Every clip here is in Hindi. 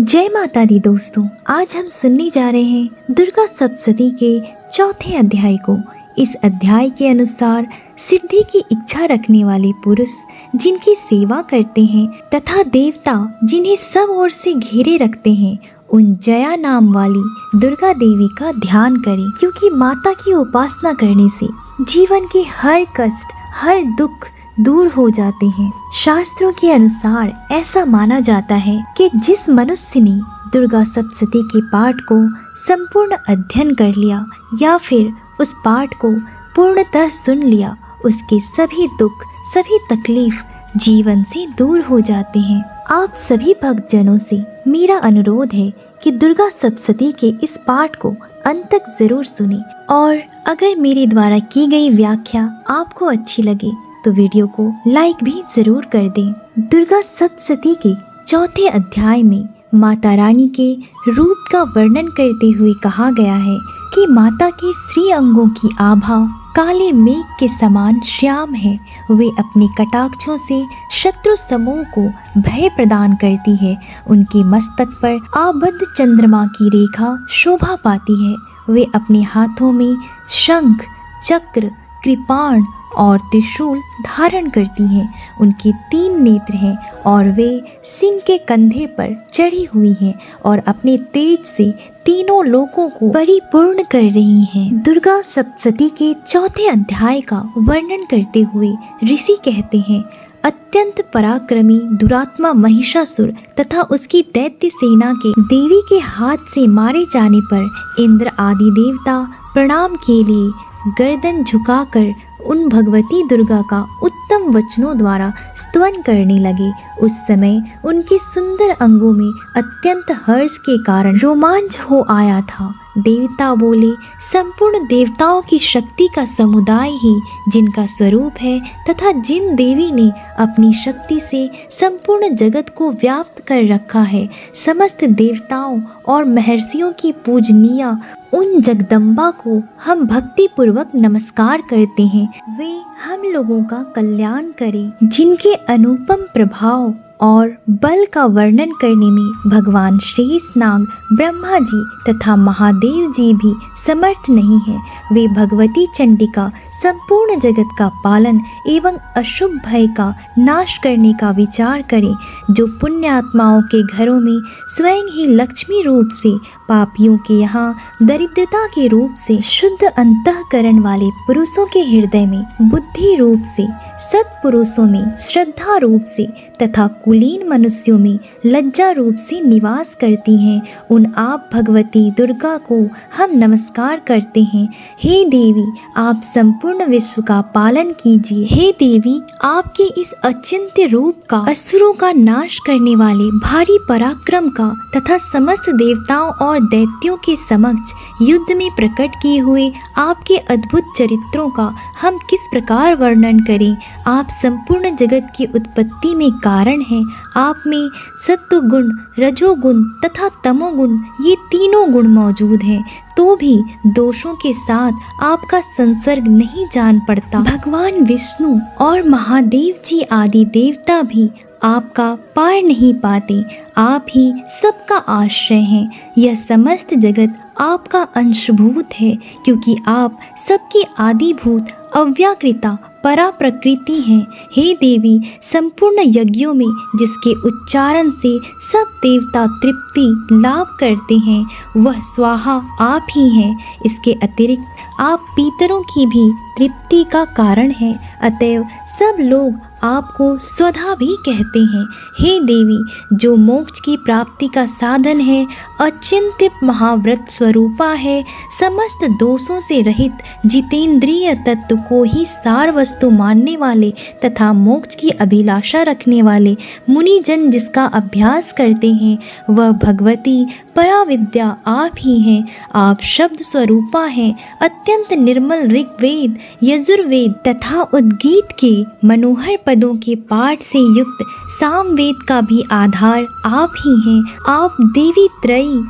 जय माता दी दोस्तों, आज हम सुनने जा रहे हैं दुर्गा सप्तशती के चौथे अध्याय को। इस अध्याय के अनुसार सिद्धि की इच्छा रखने वाले पुरुष जिनकी सेवा करते हैं तथा देवता जिन्हें सब ओर से घेरे रखते हैं, उन जया नाम वाली दुर्गा देवी का ध्यान करें, क्योंकि माता की उपासना करने से जीवन के हर कष्ट, हर दुख दूर हो जाते हैं। शास्त्रों के अनुसार ऐसा माना जाता है कि जिस मनुष्य ने दुर्गा सप्तशती के पाठ को संपूर्ण अध्ययन कर लिया या फिर उस पाठ को पूर्णतः सुन लिया, उसके सभी दुख, सभी तकलीफ जीवन से दूर हो जाते हैं। आप सभी भक्तजनों से मेरा अनुरोध है कि दुर्गा सप्तशती के इस पाठ को अंत तक जरूर सुनें, और अगर मेरे द्वारा की गई व्याख्या आपको अच्छी लगे तो वीडियो को लाइक भी जरूर कर दें। दुर्गा सप्तशती के चौथे अध्याय में माता रानी के रूप का वर्णन करते हुए कहा गया है कि माता के श्री अंगों की आभा काले मेघ के समान श्याम है। वे अपने कटाक्षों से शत्रु समूह को भय प्रदान करती है। उनके मस्तक पर आबद्ध चंद्रमा की रेखा शोभा पाती है। वे अपने हाथों में शंख, चक्र, कृपाण और त्रिशूल धारण करती हैं। उनके 3 नेत्र हैं और वे सिंह के कंधे पर चढ़ी हुई हैं और अपने तेज से तीनों लोकों को परिपूर्ण कर रही हैं। दुर्गा सप्तशती के चौथे अध्याय का वर्णन करते हुए ऋषि कहते हैं, अत्यंत पराक्रमी दुरात्मा महिषासुर तथा उसकी दैत्य सेना के देवी के हाथ से मारे जाने पर इंद्र आदि देवता प्रणाम के लिए गर्दन झुकाकर उन भगवती दुर्गा का उत्तम वचनों द्वारा स्तवन करने लगे। उस समय उनके सुंदर अंगों में अत्यंत हर्ष के कारण रोमांच हो आया था। देवता बोले, संपूर्ण देवताओं की शक्ति का समुदाय ही जिनका स्वरूप है तथा जिन देवी ने अपनी शक्ति से संपूर्ण जगत को व्याप्त कर रखा है, समस्त देवताओं और महर्षियों की पूजनीय उन जगदम्बा को हम भक्ति पूर्वक नमस्कार करते हैं। वे हम लोगों का कल्याण करें। जिनके अनुपम प्रभाव और बल का वर्णन करने में भगवान शेषनाग, ब्रह्मा जी तथा महादेव जी भी समर्थ नहीं है। वे भगवती चंडिका संपूर्ण जगत का पालन एवं अशुभ भय का नाश करने का विचार करें। जो पुण्य आत्माओं के घरों में स्वयं ही लक्ष्मी रूप से, पापियों के यहाँ दरिद्रता के रूप से, शुद्ध अंतःकरण वाले पुरुषों के हृदय में बुद्धि रूप से, सत्पुरुषों में श्रद्धा रूप से तथा कुलीन मनुष्यों में लज्जा रूप से निवास करती हैं, उन आप भगवती दुर्गा को हम नमस्कार करते हैं। हे देवी, आप संपूर्ण विश्व का पालन कीजिए। हे देवी, आपके इस अचिंत्य रूप का, असुरों का नाश करने वाले भारी पराक्रम का तथा समस्त देवताओं और दैत्यों के समक्ष युद्ध में प्रकट किए हुए आपके अद्भुत चरित्रों का हम किस प्रकार वर्णन करें। आप संपूर्ण जगत की उत्पत्ति में कारण हैं। आप में सत्व गुण, रजोगुण तथा तमोगुण, ये तीनों गुण मौजूद हैं, तो भी दोषों के साथ आपका संसर्ग नहीं जान पड़ता। भगवान विष्णु और महादेव जी आदि देवता भी आपका पार नहीं पाते। आप ही सबका आश्रय हैं। यह समस्त जगत आपका अंशभूत है, क्योंकि आप सबकी आदिभूत अव्याकृता परा प्रकृति हैं। हे देवी, संपूर्ण यज्ञों में जिसके उच्चारण से सब देवता तृप्ति लाभ करते हैं, वह स्वाहा आप ही हैं। इसके अतिरिक्त आप पितरों की भी तृप्ति का कारण हैं। अतएव सब लोग आपको स्वधा भी कहते हैं। हे देवी, जो मोक्ष की प्राप्ति का साधन है, अचिंत्य महाव्रत स्वरूपा है, समस्त दोषों से रहित जितेंद्रिय तत्व को ही सार वस्तु मानने वाले तथा मोक्ष की अभिलाषा रखने वाले मुनिजन जिसका अभ्यास करते हैं, वह भगवती पराविद्या आप ही हैं। आप शब्द स्वरूपा हैं। अत्यंत निर्मल ऋग्वेद, यजुर्वेद तथा उद्गीत के मनोहर पदों के पाठ से युक्त सामवेद का भी आधार आप ही हैं। आप देवी त्रयी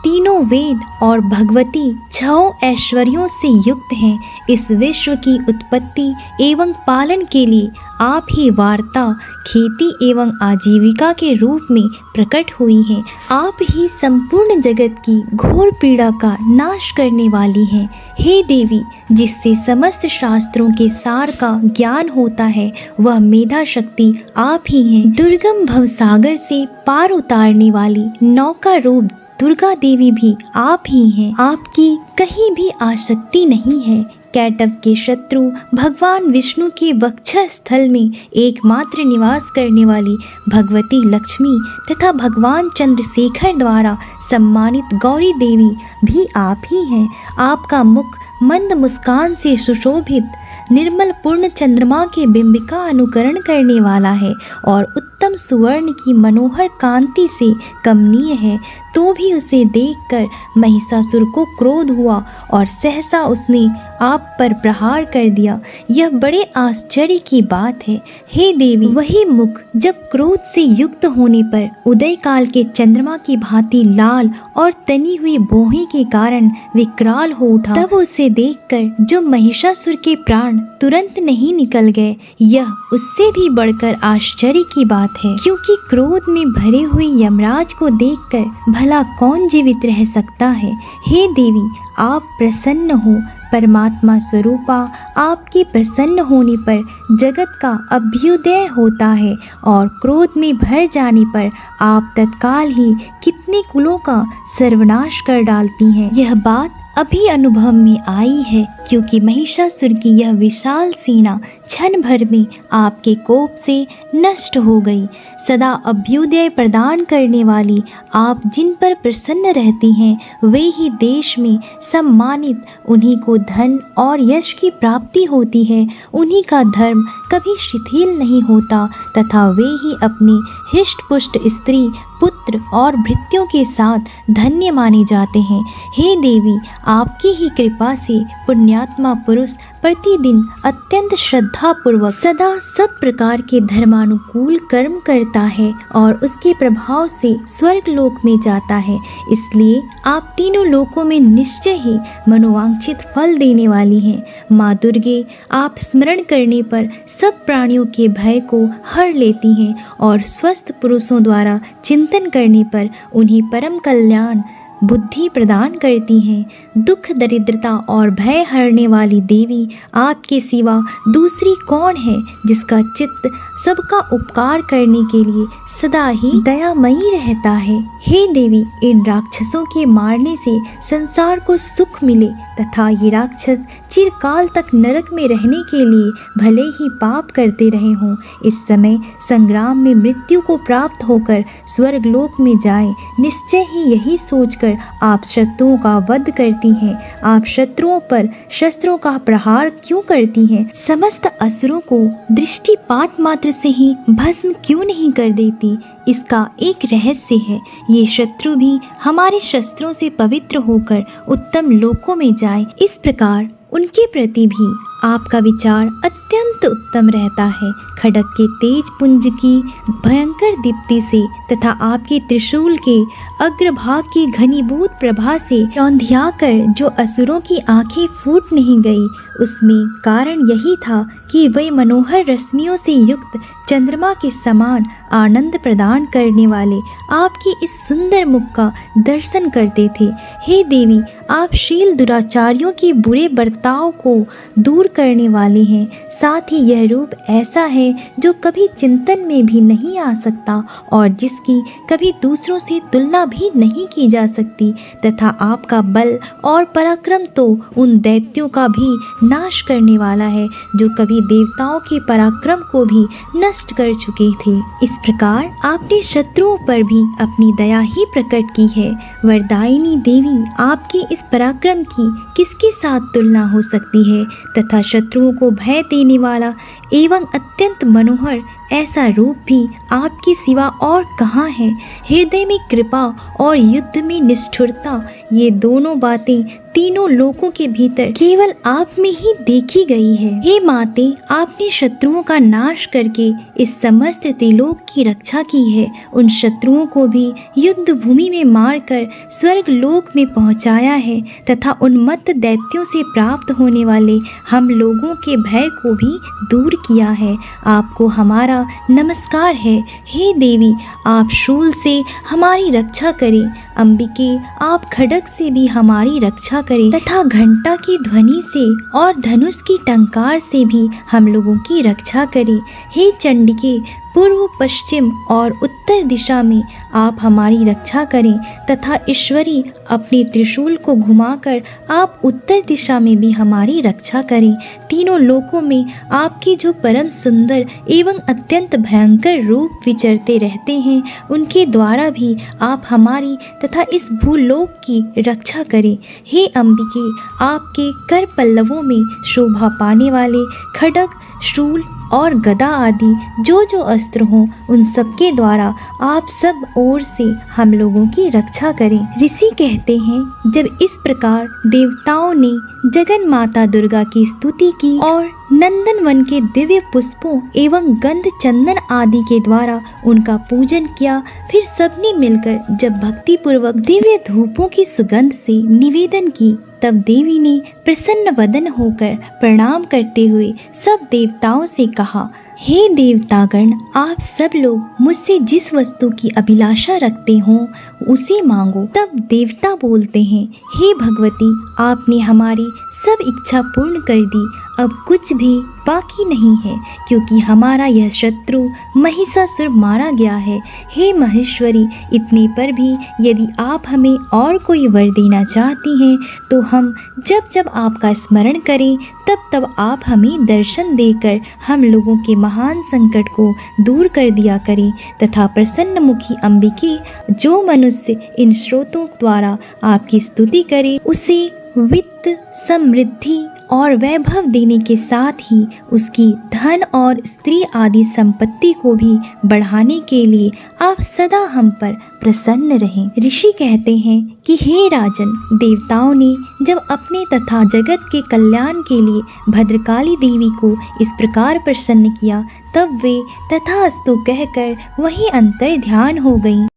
तीनों वेद और भगवती छहों ऐश्वर्यों से युक्त हैं। इस विश्व की उत्पत्ति एवं पालन के लिए आप ही वार्ता, खेती एवं आजीविका के रूप में प्रकट हुई हैं। आप ही संपूर्ण जगत की घोर पीड़ा का नाश करने वाली हैं। हे देवी, जिससे समस्त शास्त्रों के सार का ज्ञान होता है, वह मेधा शक्ति आप ही हैं। दुर्गम भवसागर से पार उतारने वाली नौका रूप दुर्गा देवी भी आप ही हैं। आपकी कहीं भी आसक्ति नहीं है। कैटव के शत्रु भगवान विष्णु के वक्षस्थल स्थल में एकमात्र निवास करने वाली भगवती लक्ष्मी तथा भगवान चंद्रशेखर द्वारा सम्मानित गौरी देवी भी आप ही हैं। आपका मुख मंद मुस्कान से सुशोभित निर्मल पूर्ण चंद्रमा के बिंब का अनुकरण करने वाला है और उत्तम सुवर्ण की मनोहर कांति से कमनीय है। तो भी उसे देखकर महिषासुर को क्रोध हुआ और सहसा उसने आप पर प्रहार कर दिया। यह बड़े आश्चर्य की बात है। हे देवी, वही मुख जब क्रोध से युक्त होने पर उदय काल के चंद्रमा की भांति लाल और तनी हुई भौहें के कारण विकराल हो उठा, तब उसे देखकर जो महिषासुर के प्राण तुरंत नहीं निकल गए, यह उससे भी बढ़कर आश्चर्य की बात है। क्योंकि क्रोध में भरे हुए यमराज को देखकर भला कौन जीवित रह सकता है। हे देवी, आप प्रसन्न हो। परमात्मा स्वरूपा आपके प्रसन्न होने पर जगत का अभ्युदय होता है और क्रोध में भर जाने पर आप तत्काल ही कितने कुलों का सर्वनाश कर डालती हैं। यह बात अभी अनुभव में आई है, क्योंकि महिषासुर की यह विशाल सेना क्षण भर में आपके कोप से नष्ट हो गई। सदा अभ्युदय प्रदान करने वाली आप जिन पर प्रसन्न रहती हैं, वे ही देश में सम्मानित, उन्हीं को धन और यश की प्राप्ति होती है। उन्हीं का धर्म कभी शिथिल नहीं होता तथा वे ही अपनी हृष्ट पुष्ट स्त्री, पुत्र और भृत्यों के साथ धन्य माने जाते हैं। हे देवी, आपकी ही कृपा से पुण्यात्मा पुरुष प्रतिदिन अत्यंत श्रद्धा पूर्वक सदा सब प्रकार के धर्मानुकूल कर्म करता है और उसके प्रभाव से स्वर्ग लोक में जाता है। इसलिए आप तीनों लोकों में निश्चय ही मनोवांछित फल देने वाली हैं। माँ दुर्गे, आप स्मरण करने पर सब प्राणियों के भय को हर लेती हैं और स्वस्थ पुरुषों द्वारा चिंतन करने पर उन्हें परम कल्याण बुद्धि प्रदान करती हैं। दुख, दरिद्रता और भय हरने वाली देवी, आपके सिवा दूसरी कौन है जिसका चित्त सबका उपकार करने के लिए सदा ही दयामयी रहता है। हे देवी, इन राक्षसों के मारने से संसार को सुख मिले तथा ये राक्षस चिरकाल तक नरक में रहने के लिए भले ही पाप करते रहे हों, इस समय संग्राम में मृत्यु को प्राप्त होकर स्वर्ग लोक में जाएं। निश्चय ही यही सोचकर आप शत्रुओं का वध करती हैं। आप शत्रुओं पर शस्त्रों का प्रहार क्यों करती हैं? समस्त असुरों को दृष्टिपात मात्र से ही भस्म क्यों नहीं कर देती? इसका एक रहस्य है। ये शत्रु भी हमारे शस्त्रों से पवित्र होकर उत्तम लोकों में जाए, इस प्रकार उनके प्रति भी आपका विचार अत्यंत उत्तम रहता है। खड्ग के तेज पुंज की भयंकर दीप्ति से तथा आपके त्रिशूल के अग्रभाग की घनीभूत प्रभा से चौंधियाकर जो असुरों की आंखें फूट नहीं गई, उसमें कारण यही था कि वे मनोहर रश्मियों से युक्त चंद्रमा के समान आनंद प्रदान करने वाले आपके इस सुंदर मुख का दर्शन करते थे। हे देवी, आप शील दुराचारियों के बुरे बर्ताव को दूर करने वाले हैं। साथ ही यह रूप ऐसा है जो कभी चिंतन में भी नहीं आ सकता और जिसकी कभी दूसरों से तुलना भी नहीं की जा सकती, तथा आपका बल और पराक्रम तो उन दैत्यों का भी नाश करने वाला है जो कभी देवताओं के पराक्रम को भी नष्ट कर चुके थे। इस प्रकार आपने शत्रुओं पर भी अपनी दया ही प्रकट की है। वरदायिनी देवी, आपके इस पराक्रम की किसके साथ तुलना हो सकती है? तथा शत्रुओं को भय देने वाला एवं अत्यंत मनोहर ऐसा रूप भी आपके सिवा और कहाँ है। हृदय में कृपा और युद्ध में निष्ठुरता, ये दोनों बातें तीनों लोकों के भीतर केवल आप में ही देखी गई है। हे माते, आपने शत्रुओं का नाश करके इस समस्त त्रिलोक की रक्षा की है। उन शत्रुओं को भी युद्ध भूमि में मारकर स्वर्ग लोक में पहुंचाया है तथा उन्मत्त दैत्यों से प्राप्त होने वाले हम लोगों के भय को भी दूर किया है। आपको हमारा नमस्कार है। हे देवी, आप शूल से हमारी रक्षा करें। अंबिके, आप खड्ग से भी हमारी रक्षा करें तथा घंटा की ध्वनि से और धनुष की टंकार से भी हम लोगों की रक्षा करें। हे चंडिके, पूर्व, पश्चिम और उत्तर दिशा में आप हमारी रक्षा करें तथा ईश्वरी, अपने त्रिशूल को घुमाकर आप उत्तर दिशा में भी हमारी रक्षा करें। तीनों लोकों में आपके जो परम सुंदर एवं अत्यंत भयंकर रूप विचरते रहते हैं, उनके द्वारा भी आप हमारी तथा इस भूलोक की रक्षा करें। हे अंबिके, आपके कर पल्लवों में शोभा पाने वाले खड्ग, शूल और गदा आदि जो अस्त्र हों, उन सब के द्वारा आप सब ओर से हम लोगों की रक्षा करें। ऋषि कहते हैं, जब इस प्रकार देवताओं ने जगन माता दुर्गा की स्तुति की और नंदन वन के दिव्य पुष्पों एवं गंध चंदन आदि के द्वारा उनका पूजन किया, फिर सबने मिलकर जब भक्ति पूर्वक दिव्य धूपों की सुगंध से निवेदन की, तब देवी ने प्रसन्न वदन होकर प्रणाम करते हुए सब देवताओं से कहा, हे देवतागण, आप सब लोग मुझसे जिस वस्तु की अभिलाषा रखते हो उसे मांगो। तब देवता बोलते हैं, हे भगवती, आपने हमारी सब इच्छा पूर्ण कर दी। अब कुछ भी बाकी नहीं है, क्योंकि हमारा यह शत्रु महिषासुर मारा गया है। हे महेश्वरी, इतने पर भी यदि आप हमें और कोई वर देना चाहती हैं, तो हम जब जब आपका स्मरण करें तब तब आप हमें दर्शन देकर हम लोगों के महान संकट को दूर कर दिया करें तथा प्रसन्न मुखी अंबिके, जो मनुष्य इन स्रोतों द्वारा आपकी स्तुति करे, उसे वित्त, समृद्धि और वैभव देने के साथ ही उसकी धन और स्त्री आदि संपत्ति को भी बढ़ाने के लिए आप सदा हम पर प्रसन्न रहें। ऋषि कहते हैं कि हे राजन, देवताओं ने जब अपने तथा जगत के कल्याण के लिए भद्रकाली देवी को इस प्रकार प्रसन्न किया, तब वे तथास्तु कहकर वहीं अंतर ध्यान हो गईं।